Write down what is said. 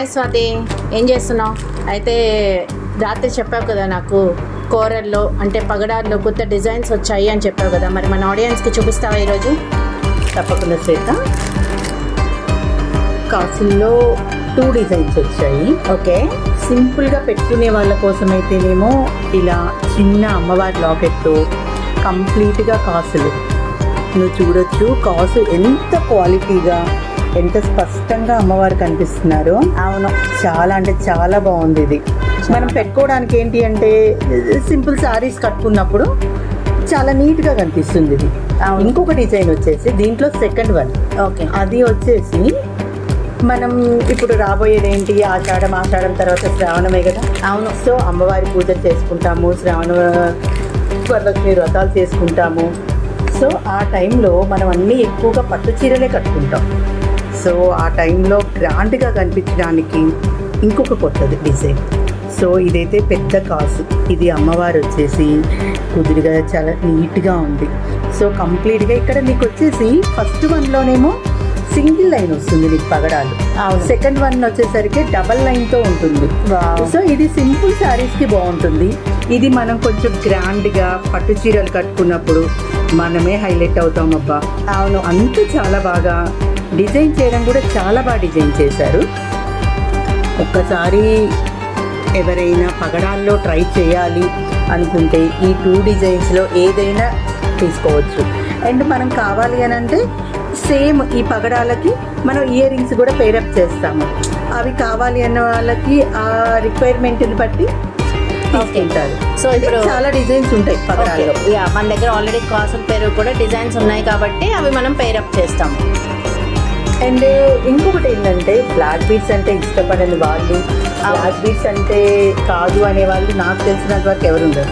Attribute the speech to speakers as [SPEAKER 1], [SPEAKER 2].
[SPEAKER 1] Hi Swathi, ఏం చేస్తున్నావు? అయితే రాత్రి చెప్పావు కదా నాకు కూరల్లో అంటే పగడాల్లో కొత్త డిజైన్స్ వచ్చాయి అని చెప్పావు కదా, మరి మన ఆడియన్స్కి చూపిస్తావా ఈరోజు?
[SPEAKER 2] తప్పకుండా శ్వేత. కాసుల్లో 2 డిజైన్స్ వచ్చాయి.
[SPEAKER 1] ఓకే.
[SPEAKER 2] సింపుల్గా పెట్టుకునే వాళ్ళ కోసం అయితేనేమో ఇలా చిన్న అమ్మవారి లాకెట్తో కంప్లీట్గా కాసులు నువ్వు చూడొచ్చు. కాసు ఎంత క్వాలిటీగా ఎంత స్పష్టంగా అమ్మవారు కనిపిస్తున్నారు.
[SPEAKER 1] అవును,
[SPEAKER 2] చాలా అంటే చాలా బాగుంది. ఇది మనం పెట్టుకోవడానికి ఏంటి అంటే సింపుల్ శారీస్ కట్టుకున్నప్పుడు చాలా నీట్గా కనిపిస్తుంది ఇది. ఇంకొక డిజైన్ వచ్చేసి దీంట్లో సెకండ్ వన్.
[SPEAKER 1] ఓకే.
[SPEAKER 2] అది వచ్చేసి మనం ఇప్పుడు రాబోయేది ఏంటి, ఆషాఢం తర్వాత శ్రావణమే కదా.
[SPEAKER 1] అవును.
[SPEAKER 2] సో అమ్మవారి పూజలు చేసుకుంటాము, శ్రావణ వరలక్ష్మి వ్రతాలు చేసుకుంటాము. సో ఆ టైంలో మనం అన్నీ ఎక్కువగా పట్టు చీరలే కట్టుకుంటాం. సో ఆ టైంలో గ్రాండ్గా కనిపించడానికి ఇంకొక కొత్తది డిజైన్. సో ఇదైతే పెద్ద కాసు. ఇది అమ్మవారు వచ్చేసి కుదురుగా చాలా నీట్గా ఉంది. సో కంప్లీట్గా ఇక్కడ నీకు వచ్చేసి ఫస్ట్ వన్లోనేమో సింగిల్ లైన్ వస్తుంది నీకు పగడాలు. సెకండ్ వన్ వచ్చేసరికి డబల్ లైన్తో ఉంటుంది. సో ఇది సింపుల్ శారీస్కి బాగుంటుంది. ఇది మనం కొంచెం గ్రాండ్గా పట్టు చీరలు కట్టుకున్నప్పుడు మనమే హైలైట్ అవుతాం. అబ్బా
[SPEAKER 1] అవును,
[SPEAKER 2] అంత చాలా బాగా డిజైన్ చేయడం కూడా చాలా బాగా డిజైన్ చేశారు. ఒక్కసారి ఎవరైనా పగడాల్లో ట్రై చేయాలి అనుకుంటే ఈ 2 డిజైన్స్లో ఏదైనా తీసుకోవచ్చు. అండ్ మనం కావాలి అని అంటే సేమ్ ఈ పగడాలకి మనం ఇయర్ రింగ్స్ కూడా పేరప్ చేస్తాము. అవి కావాలి అన్న వాళ్ళకి ఆ రిక్వైర్మెంట్ని బట్టి తీసుకుంటారు.
[SPEAKER 1] సో ఇప్పుడు
[SPEAKER 2] చాలా డిజైన్స్ ఉంటాయి పగడాల్లో.
[SPEAKER 1] మన దగ్గర ఆల్రెడీ కాసుల పేరు కూడా డిజైన్స్ ఉన్నాయి కాబట్టి అవి మనం పేరప్ చేస్తాము.
[SPEAKER 2] అండ్ ఇంకొకటి ఏంటంటే బ్లాక్ బీడ్స్ అంటే ఇష్టపడని వాళ్ళు, బ్లాక్ బీడ్స్ అంటే కాదు అనే వాళ్ళు నాకు తెలిసినంత వరకు ఎవరు ఉండరు.